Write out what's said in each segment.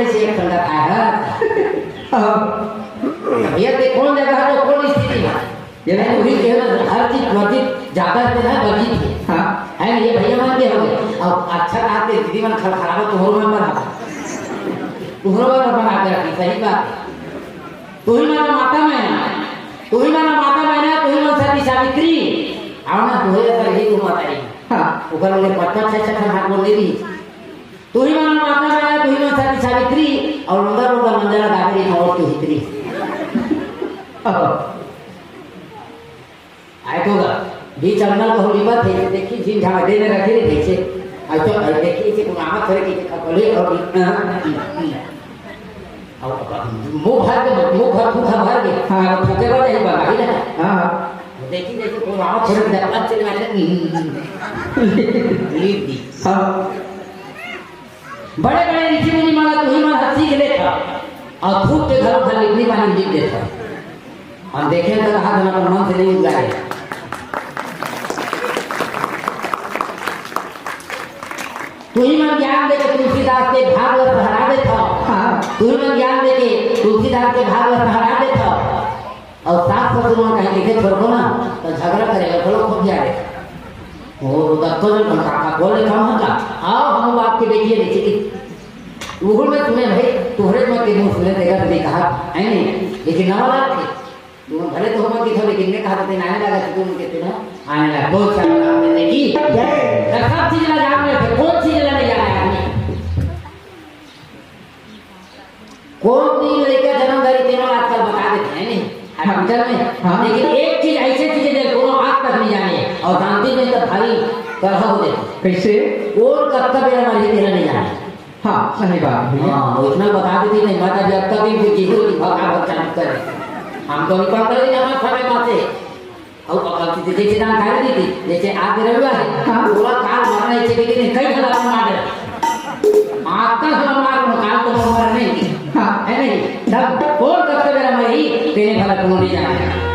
कैसे एक ठंडा खाया है भैया ते कौन जगह है तो कौन स्थिति है ये नहीं वही कह रहा हर चीज वर्जित ज्यादा से ना वर्जित है हाँ है ये भैया मान के हो गए अब अच्छा आते दीदी मन खराब तो हो मन बना तुहरो मन बना के रखी सही बात तू ही माना माता मैना तू ही मन सती सावित्री आओ ना तू ही तर ही तू माता ही हां ऊपर वाले पत्ता छे हाथ बोल दे दी तू ही मन माता मैना तू ही मन सती सावित्री और अंदर उनका मंजला गागरी और तू हित्री आए तो बीच अंगल को लिबत है देखी जिन झाड़ देने रखे रे देखिए अच्छा देखिए इसे को आमा करे के खपले और मुंह भर भर के हां फुके वाला ही बाकी ना हां देखी को आमा छोड़ दे अब चले वाले लीड दी हां बड़े बड़े ऋषि मुनि माला तू ही मां हंसी के लेता और धूप के घर खाली इतनी पानी लिख देता हम देखें तो हाथ में मन से नहीं उगाए तू ही मन ज्ञान दे के तुलसीदास के भागवत पढ़ा देता हां तू ही मन ज्ञान दे के तुलसीदास के भागवत पढ़ा देता और साथ ससुर कहीं लिखे छोड़ो ना तो झगड़ा करेगा थोड़ा खुद जाए ओ दत्तो ने काका बोले कम होगा आओ हम बात के देखिए देखिए उहुल में तुम्हें भाई तुहरे में के मुंह सुने देगा तो कहा है नहीं लेकिन ना वाला तुम भले तो हम की थोड़ी लेकिन मैं कहा तो आने लगा तुम कहते ना आने लगा बहुत सारा आपने देखी सब चीज लगा आपने कौन चीज लेने जा रहा है आदमी कौन चीज लेकर जन्मदारी तीनों आजकल बता देते हैं नहीं हॉस्पिटल में लेकिन एक चीज ऐसी चीज है दोनों आज तक नहीं जाने और शांति में तो भारी तरह हो जाते कैसे और कर्तव्य हमारी देना नहीं जाने हाँ सही बात हाँ इतना बता देती नहीं माता जब तक भी चीजों की भगा चालू करे हम तो निकाल कर देंगे हमारे समय बातें और अकल जैसे ना खा रही थी जैसे आज रविवार है पूरा काल मारना है चाहिए नहीं कई हजार मार दे आज तक हम मार काल तो मार नहीं हाँ है नहीं तब कौन करते मेरा मरी तेरे भला तुम नहीं जाने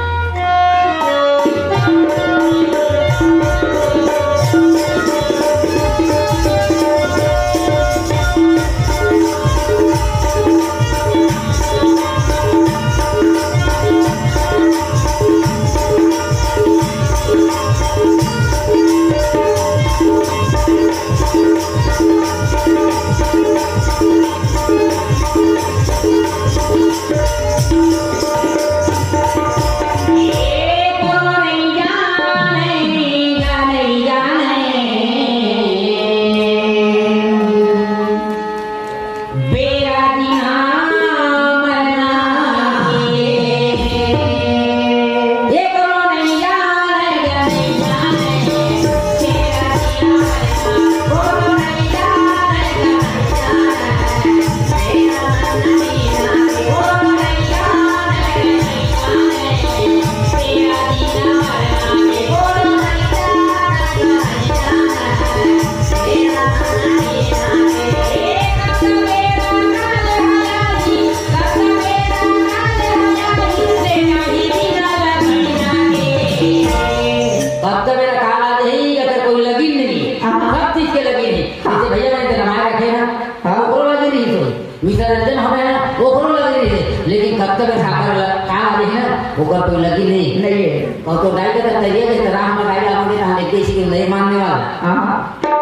लेकिन कब तक सागर काला है ना होगा तो लगी नहीं है और तो गाय का तैयार है राम में गाय लाओगे ना लेके इसी को नहीं मानने वाला हां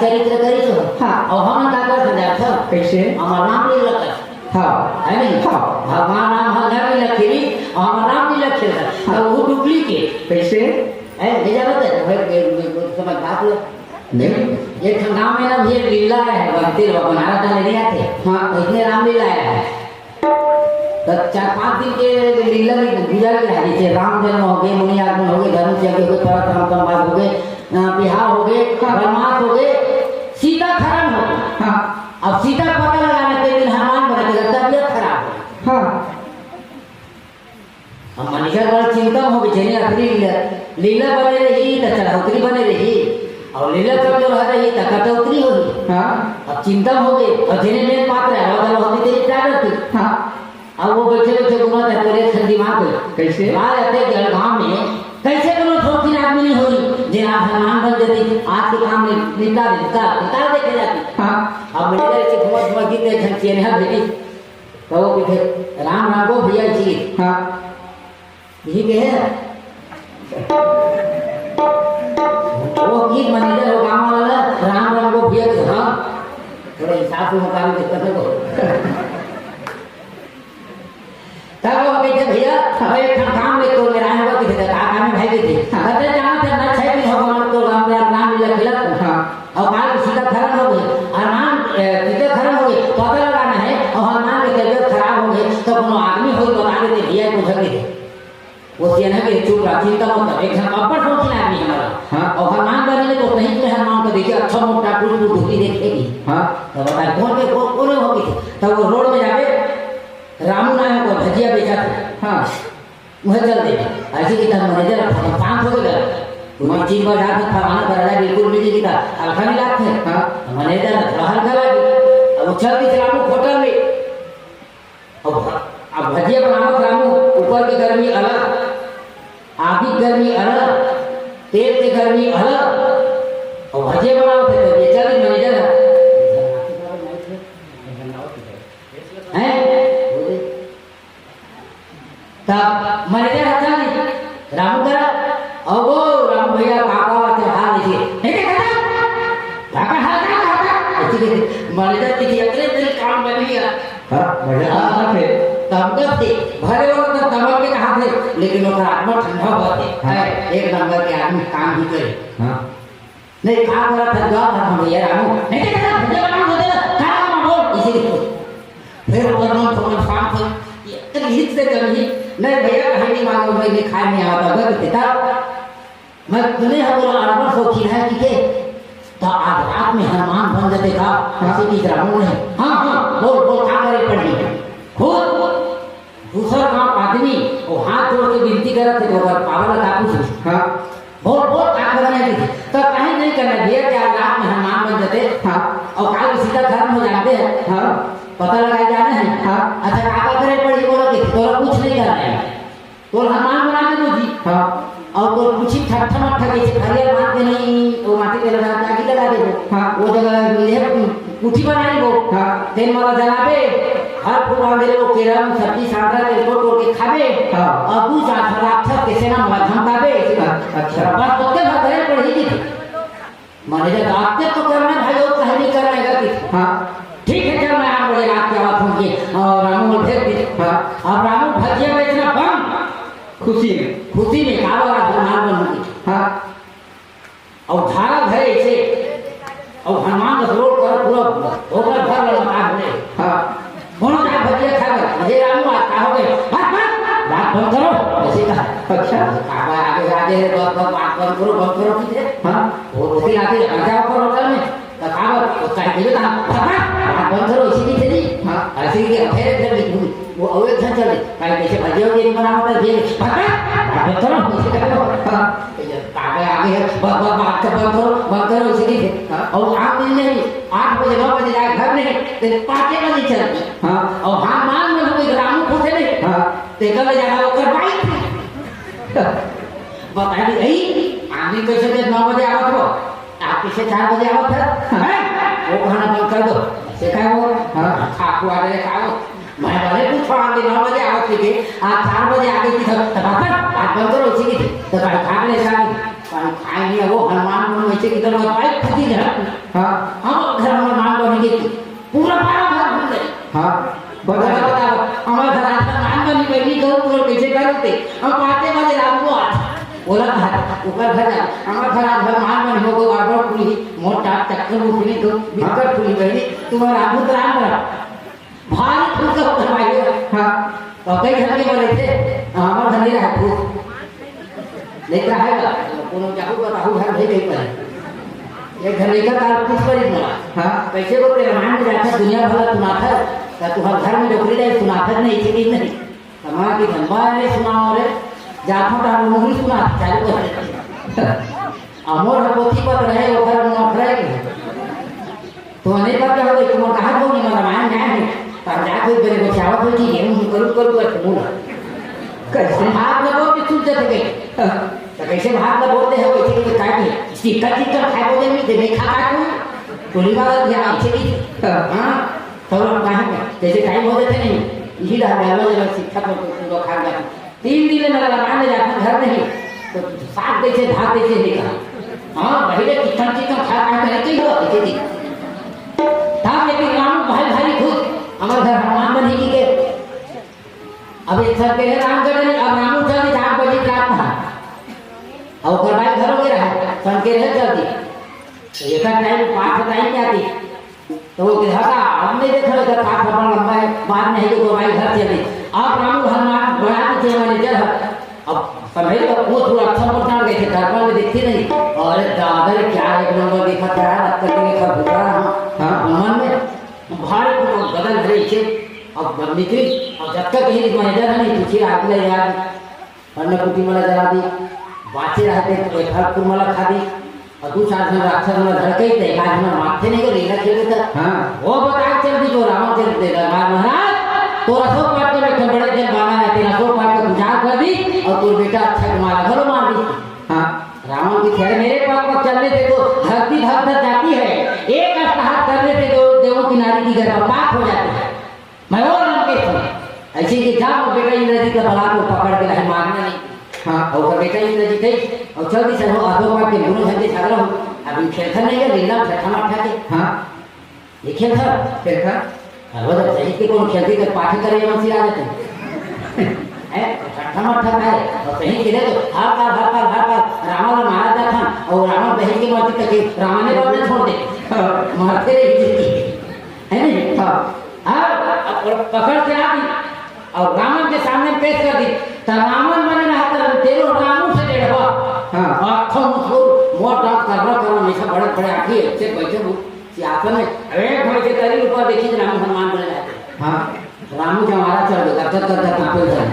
चरित्र करी तो हाँ। और हम का कर सकते हैं कैसे हमारा नाम ले लगता हाँ है नहीं हाँ भगवान नाम हम घर में लखेरी और हमारा नाम नहीं लखे तो वो डुप्लीकेट कैसे है ले जाते हैं समझ बात लो नहीं ये गाँव में ना ये लीला है बनते बनारस में नहीं आते हाँ इतने रामलीला है तो 4-5 दिन के लीला में गुजर गया जैसे राम जन्म हो गए मुनि आगमन हो गए धर्म यज्ञ हो गए परम हो गए बिहार हो गए वनवास हो गए सीता खराब हो गई हाँ अब सीता पता लगाने के दिन हनुमान बने थे तबियत खराब हो हाँ अब मनीषा बड़ा चिंता हो गई जने आखिरी लीला बने रही तो चढ़ौतरी बने रही और लीला कब जो रह रही तो कटौतरी हो गई हाँ अब चिंता हो गई और जिन्हें मेन पात्र है वो होती तेरी प्रागत थी हाँ अब वो बैठे बैठे गुना था तेरे खंड दिमाग में कैसे बाहर आते जलगांव में कैसे कोनो शौकीन आदमी नहीं हुई जिन आप हनुमान बन जाती आज के काम में निपटा देखे जाती हाँ अब मेरे घर से घुमा घुमा गिरते खंचे ने हर बेटी तो वो कहते राम राम को भैया जी हाँ यही कहे वो गीत मैनेजर हो गाँव वाला राम राम को भैया जी हाँ थोड़ा हिसाब से मुकाबले दिक्कत हो तब वो कहते भैया एक काम ले तो मेरा है वो कहते काका में भाई थे कहते जाना था ना 6 दिन हो गए तो राम राम नाम लिया खिला हाँ और काल सीधा खराब हो गई और नाम सीधे खराब हो गई पता लगाना है और हनुमान की तबीयत खराब हो गई तो कोनो आदमी हो बता देते भैया को झगड़े थे वो सेना के चुप रहा चिंता मत एक अपर सोचना आदमी हमारा हाँ और हनुमान बने तो कहीं पे हनुमान को देखिए अच्छा मोटा टूट ढूंढी देखेगी हाँ तो बता कौन के कौन होगी तब वो रोड में जाके रामू नाम को भजिया बेचा था हाँ वह चल दे ऐसे की तरह मैनेजर 5 हो गया तुम चीज पर जाकर फलाना कर बिल्कुल मिली की था हल्का नहीं लागते हाँ मैनेजर थोड़ा हल्का लगी अब चल दी रामू होटल में अब भजिया बनावत रामू ऊपर की गर्मी अलग आगे की गर्मी अलग तेल की गर्मी अलग और भजिया बनावत है तो ये चल मैनेजर है तब मैनेजर अच्छा नहीं रामू करा और वो रामू भैया काका वाले हाल लीजिए ठीक है काका हाल काका ऐसे मैनेजर की अगले दिन काम बन गया हाँ मजा थे तब तक थे भरे वो तो दबा के कहा थे लेकिन वो आत्मा ठंडा हुआ थे एक नंबर के आदमी काम भी करे हाँ नहीं काम करा था जॉब था भैया रामू नहीं देखा भैया काम होते ना काम बोल इसीलिए फिर वो थोड़ा काम कर हित से कभी नहीं भैया कहीं नहीं मांगो भाई ने खाए नहीं आता अगर पिता मैं तुम्हें हमारा अरबा शौकीन है कि तो आज रात में हनुमान बन जाते था ऐसे की रामू ने हाँ हाँ बोल बोल क्या करे पड़ी खुद दूसरा काम आदमी वो हाथ जोड़ के विनती करे थे तो अगर पावल का पूछ हाँ बोल बोल क्या करना है तो कहीं नहीं करना भैया क्या रात में हनुमान बन जाते हाँ और काल सीधा धर्म हो जाते हैं हाँ पता लगाया जाना है हाँ अच्छा काका करे पड़ी बोला कि तोरा कुछ नहीं करना है तो हनुमान बना के मुझी हाँ और तो कुछ ठट्ठा मट्ठा कैसे खरिया मार के नहीं वो माटी पे लगा के आगे लगा दे हाँ वो जगह ये कुठी बनाई वो हाँ तेल वाला जलाबे हर फुल दे वो केरम सब्जी सांभर के टोट के खाबे हाँ और तू जा राक्षस के सेना में धमकाबे अच्छा बस ओके भरे पड़ी थी मैनेजर आपके तो करना भाई वो कहीं नहीं करना है कि हाँ ठीक है चल मैं 8 बजे रात के आवाज सुन के और रामू भेज दी हाँ अब रामू भजिया बेचना बंद खुशी खुशी में काला हनुमान बन गई हाँ और धारा भरे ऐसे और हनुमान का रोड कर पूरा होकर भर लगा भरे हाँ कौन सा भजिया खा ये रामू आज का हो गए बात बंद करो ऐसे कहा अच्छा काका आगे आगे बात बंद करो किसे हाँ वो उसी आते बचाओ करो होटल में तो काका उसका ये कहा बात बंद करो इसी की थी हाँ ऐसे ही फिर जब वो अवैध धन चले कहीं कैसे भजिया के बना होता है बात करो इसी का हाँ काका आगे बात बंद करो इसी की थी और आम दिन नहीं 8 बजे 9 बजे जाए घर में तो 5 बजे चलती हाँ और हाँ मान में कोई रामू पूछे नहीं हाँ ते कल जाना वो कर पाई बता दी यही आदमी कैसे 9 बजे आवत हो आप किसे 4 बजे आवत है वो खाना बंद कर दो ऐसे कहा वो हाँ खाकू आ रहे खाओ मैं बोले पूछो आगे 9 बजे आवत थी आज 4 बजे आगे की तो बात बंद करो इसी की तो भाई खा ले सारी खाए नहीं वो हनुमान को वैसे की तरह पाई खुद ही हाँ हम घर में मान बनेंगे पूरा पारा भर घूम गए। हाँ बताओ बताओ हमारे घर आज मान बनी बैठी करो तो कैसे करते हम पाते बजे रात को आज बोला ऊपर घर जा हमारे घर आज मान बनी हो गो गड़बड़ पूरी मोटा चक्कर उठने तो दिक्कत पूरी बैठी तुम्हारा अद्भुत राम रहा भारी फूल का करवाइए। हाँ और कई घर के बोले थे हमारे घर नहीं रहा फूल लेकर आएगा कोनो जाहू का राहु घर नहीं कहीं पर एक घर लेकर काल कुछ पर ही बोला हाँ कैसे को तेरे मान में जाता दुनिया भर सुनाता का तू हर घर में डोकरी जाए सुनाता नहीं चीज नहीं समाज की धनबा ने सुना और जाफा का मुंह सुना चालू कर अमर पोथी पर रहे वो घर में रहे तो अनेक बार क्या हो गई तुम कहा को नहीं मरा मान जाए है पर जा कोई बड़े को चावत हो जी हम करू कर मुंह कैसे आप लोगों की सुनते थे तो कैसे भाग का बोलते हैं वैसे कि काटी सिक्का चिक्का खाए बोले में दे खा काटू पुली वाला दिया ऐसे की हां तो हम कहां जैसे टाइम हो जाते नहीं इसी ढंग से अलग शिक्षा को तुमको खा गया 3 दिन में लगा मान जाता घर नहीं तो साथ कैसे भाग कैसे निकला हां पहले चिकन चिकन खा खा के हो ऐसे थी था लेकिन राम भाई भाई खुद हमारे घर हनुमान बनी के अब एक सर के रामगढ़ में अब रामू चल 4 बजे रात में और करवाई घर में रहा सन के रह जल्दी एक टाइम 5 टाइम क्या थी तो वो कहता हमने देखा था 5 बड़ा लंबा है बाद में है कि करवाई घर चली अब रामू हनुमान बड़ा के मैनेजर अब समझ लो वो थोड़ा अच्छा पहचान गए थे दर्पण में दिखती नहीं और दादर क्या एक नंबर देखा था रत्न के लिखा भूखा हां मन में भारी को बदल रही थी अब निकली अब जब तक यही मैनेजर है नहीं पूछी आगे यार अन्न कुटी मला जला दी वाचे रहते तो एक हर कुमला खा दी और दो चार दिन राक्षस में धड़के थे आज में माथे नहीं को लेना खेले था हां वो बता चल दी जो रामचंद्र दे महाराज तो रसो पाट के बैठे बड़े दिन बाना है तेरा सो पाट का गुजार कर दी और तू बेटा अच्छा तुम्हारा घर मार दी हाँ रावण की खैर मेरे पाप पर चलने से तो धरती धर धर जाती है एक अष्टहात करने से तो देवों की नारी की गर्भपात हो जाती है मैं और रंग के समय ऐसे कि जाओ बेटा इंद्र जी का बला को पकड़ के नहीं मारना नहीं हाँ और बेटा इंद्र जी थे और जल्दी से वो आधो पाट के दोनों घंटे छाड़ रहा हूँ अभी खेलता नहीं है लीला ठठा मठा के हाँ ये खेलता खेलता वो तो सही के कौन खेलती कर पाठी करे ये मसीहा जाते हैं ठठा मठा है और सही खेले तो हर बार रावण मारा जाता था और रावण बहन की मर्जी तक रावण ने बोलने छोड़ दे मारते रही है नहीं हाँ पकड़ के आ दी और रावण के सामने पेश कर दी तो रावण बने रहा था तेरो रामू से डेढ़ हाँ आँखों मुझको मोट डांस करना हमेशा बड़े बड़े आँखें अच्छे बैठे सियासन में एक घोड़े के तरी ऊपर देखी तो राम हनुमान बने रहते हाँ रामू जो हमारा चल गया कर कांपे चल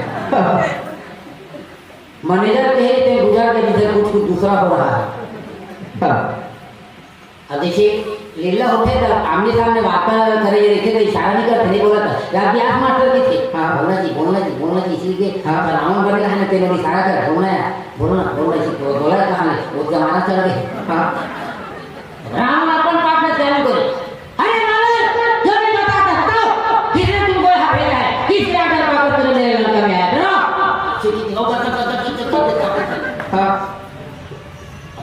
मैनेजर कहे थे गुजर के जिधर कुछ दूसरा हो रहा है अब देखिए लीला होते तो आमने सामने वार्ता करे देखे तो इशारा नहीं करते नहीं बोला था यार व्यास मास्टर की थी हाँ बोलना जी इसीलिए हाँ रावण बने है ना तेरे इशारा कर बोलना तो बोला कहाँ वो जमाना चल गए हाँ राम अपन पाठ में चालू करे अरे मालूम जो भी बताता हटाओ किसने तुमको यहाँ भेजा है किस राजा पाकर तुमने मेरे लड़का में आया ना सीधी हो हाँ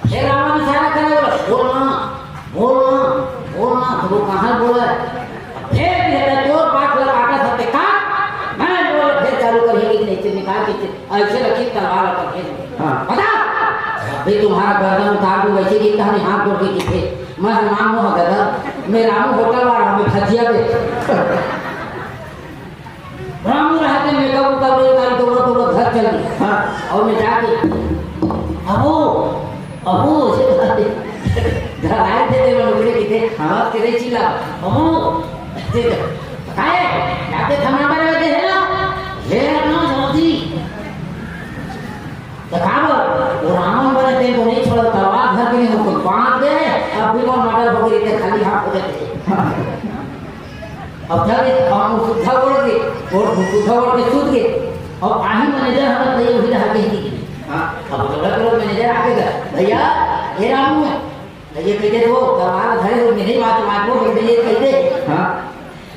फिर रावण इशारा करे बोलना तो वो कहाँ बोला फिर कहता जो पाठ लगाता सकते का मैं बोला फिर चालू करेंगे नीचे निकाल के ऐसे रखी तलवार पर खेल हाँ बता अभी तुम्हारा गर्दन उतार दूं वैसे कि कहानी हाथ जोड़ के किथे मैं हनुमान मोह गदर मैं रामू होटल वाला में भजिया पे रामू रहते मैं कब उतर गई तो घर चल गई हाँ और मैं जाके अबू से घर आए थे तेरे लोगों के थे हाँ तेरे चिल्ला अबू काहे जाते थमा पर बैठे हैं ना ले ना जल्दी दिखाओ वो रावण बने थे तो नहीं छोड़ा तलवार घर के लिए हमको बांध दे अब भी वो मटर हो गई थे खाली हाथ हो जाते अब जाके हम सुधा बोल के और सुधा बोल के सूद के और आही मैनेजर हमारा तो ये उधर आके ही हाँ अब बड़ा करो मैनेजर आके गया भैया ये रामू है ये कहते वो तलवार धरे वो मेरी बात को ये कहते हाँ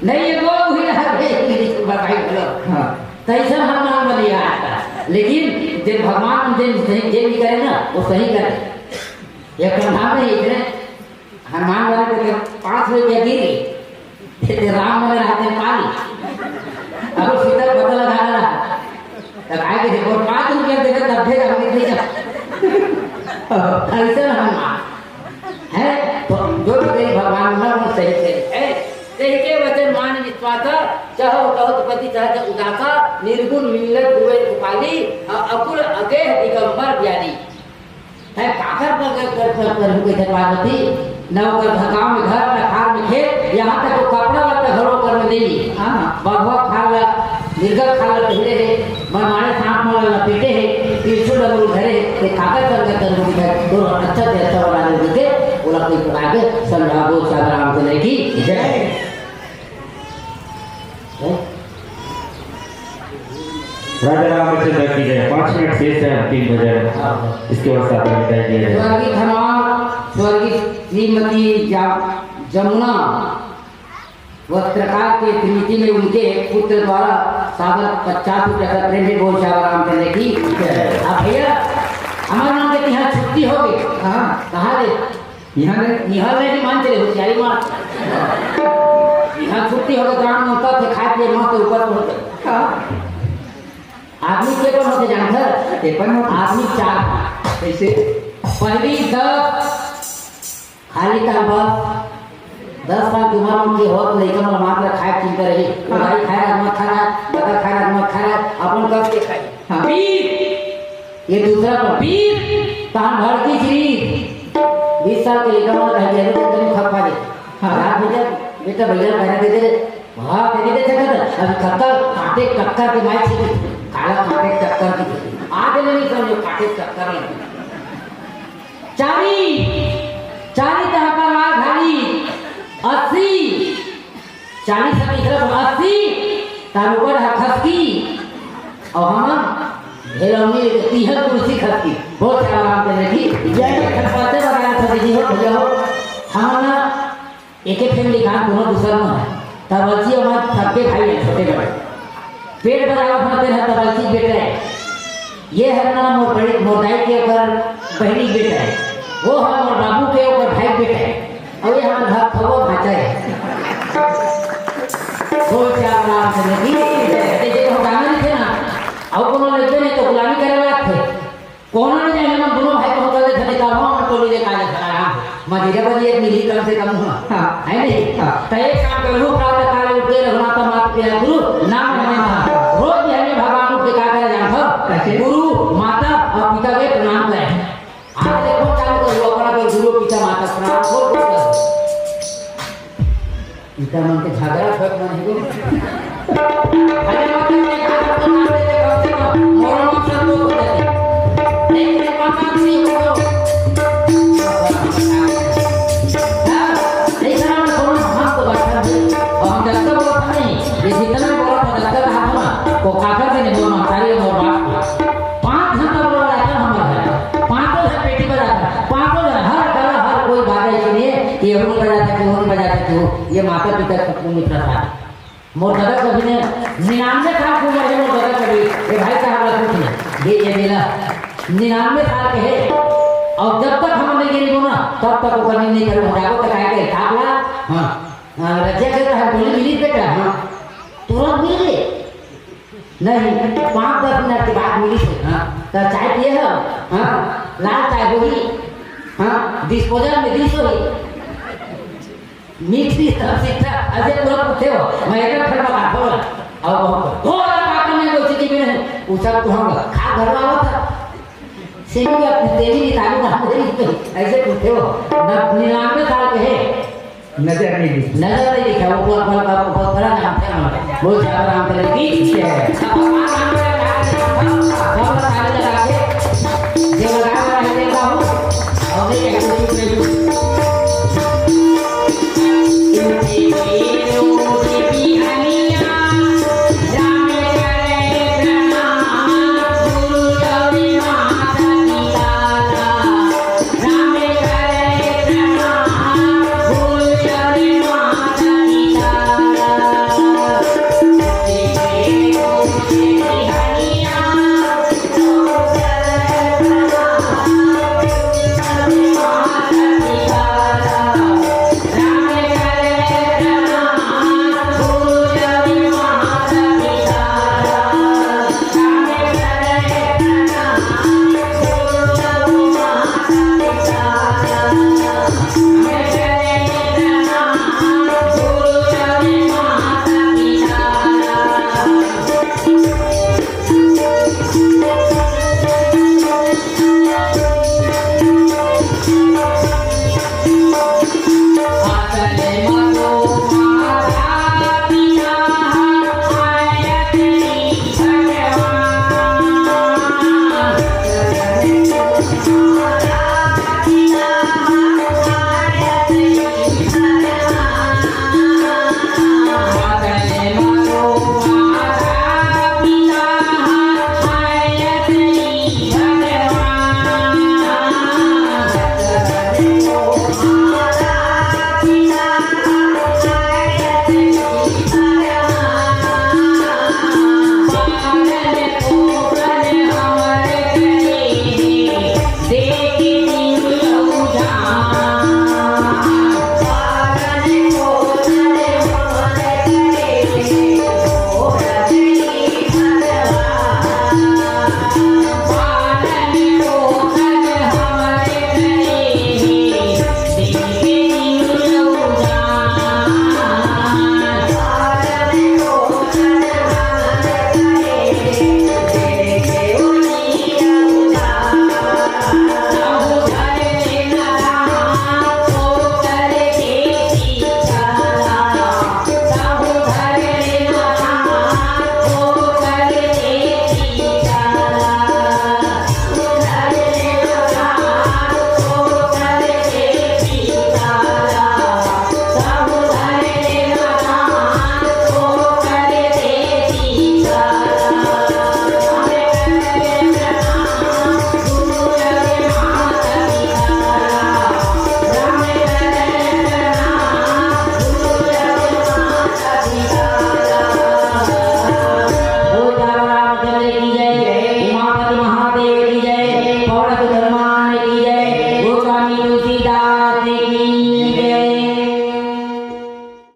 नहीं ये वो उधर आके मेरी बताई बोलो हाँ तैसे हनुमान बन गया लेकिन जब भगवान जे भी करे ना वो सही करे ये कंधा में इतने हनुमान बने तो 5 रुपया गिरी ते राम बने हाथ में पानी अब सीधा पता लगा रहा तब आगे देखो 5 रुपया देगा तब फिर हम नहीं जा ऐसे हनुमान है तो जो भी भगवान ना वो सही से है के वचन मान विश्वास चाहो कहो पति चाहे उदासा निर्गुण मिलत हुए उपाली अकुल अगे दिगंबर ज्ञानी है काकर पर कोई पार्वती न कर गांव में घर न खार में खेत यहाँ तक तो कपड़ा लगता घरों कर में नहीं हाँ बगवा खाल निर्गत खाल पहले है मैं मारे सांप में लपेटे है त्रिशूल डबल धरे ये काकर कर दो अच्छा से अच्छा वाला देते बोला कोई आगे समझाओ राम चंद्र की जय राजा रामचंद्र की जय। 5 मिनट शेष है 3 बजे इसके बाद साथ में बताया गया है। स्वर्गीय धनवान स्वर्गीय श्रीमती जमुना वस्त्रकार के स्मृति में उनके पुत्र द्वारा सागर 50 रुपये का प्रेम से बोल श्याम रामचंद्र की अब भैया हमारे नाम के यहाँ छुट्टी हो गई हाँ कहाँ दे यहाँ नहीं मान चले होशियारी मार यहाँ छुट्टी हो गई ग्राम में उतर थे खाए पिए माँ के ऊपर पहुँचे आदमी के कौन होते जानकर आदमी 4 कैसे पहली 10 खाली का बस 10 साल की उम्र उनकी होत नहीं कम मात्र खाए चिंता रही भाई खाएगा मत खाना बता खाएगा मत खाना अपन कब के खाए पीर ये दूसरा पर पीर तान भर की शरीर 20 साल के लेकर रह गया तो तुम खपा दे हां बेटा भैया कहना दे दे हां दे दे जगत अभी कक्कर काटे कक्कर के माइक से काला काटे टक्कर की आगे नहीं समझो काटे टक्कर लगी चारी तहका मार घाली 80 40 से निकल 80 तारुकर खसकी और हम हेलौनी 30 कुर्सी खसकी बहुत आराम से बैठी जय खटपाते बगाया था जी हो भैया हम ना एक फैमिली का दोनों दूसरा में है तब बच्ची हमारे सबके भाई हैं छोटे बड़े पेट बराबर खाते हैं तब बच्ची बेटा है ये है ना मोर बड़ी मोटाई के ऊपर बहनी बेटा है वो हमारे बाबू के ऊपर भाई बेटा है और ये हमारे घर खबो भाचा है सोच क्या नाम से नहीं जैसे हम गाना थे ना और कोनो लगते नहीं तो गुलामी करे वाला थे कौन ने जाने हम दोनों भाई को होता थे निकाल हम तो ले काले खड़ा मजीरा बजी एक मिली कम से कम हुआ हां है नहीं तो एक काम करो प्रातः काल उठ के रघुनाथ माता पिता गुरु नाम लेना रोज हमें भगवान को क्या करे जानते गुरु माता और पिता के प्रणाम करें आज देखो चालू करो अपना कोई गुरु पिता माता प्रणाम को पिता मन के झगड़ा फट मन है अरे माता ने कहा तो नाम दे कम से कम मोर मन सब को देते नहीं पापा नहीं हो को काकर से नहीं बोलना सारी और बात 5 घंटा बोल रहा था हमारा घर 5 से पेटी बजाता 5 हर तरह हर कोई बात ऐसी नहीं है कि हम बजाते क्यों हम बजाते क्यों ये माता पिता सबको मित्र था मोर दादा कभी ने 99 साल की उम्र में मोर दादा कभी ये भाई साहब वाला कुछ नहीं ये मेरा 99 साल के है और जब तक हम नहीं गिरी बोला तब तक वो करनी नहीं करूँ जागो तक आएगा ताकला हाँ रक्षा करता है बोली मिली बेटा हाँ तुरंत मिल गए नहीं 5-10 मिनट के बाद मिली थी हाँ तो चाय पिए हो हाँ लाल चाय होगी हाँ डिस्पोजल में डिश होगी मिक्स डिश सब ऐसे पूरा पूछे हो मैं एक खड़ा बात बोला और हो पापा ने कोई चीज भी नहीं पूछा तो हम खा घर वाला था सेमी का तेरी निकाली ना तेरी ऐसे पूछे हो 99 साल के है नजर नहीं दिखा वो पल का बहुत बड़ा नाम था हमारा वो राम चंद्र की जय राम लगा के जो लगा रहने का हूं और ये कुछ नहीं Thank you. Oh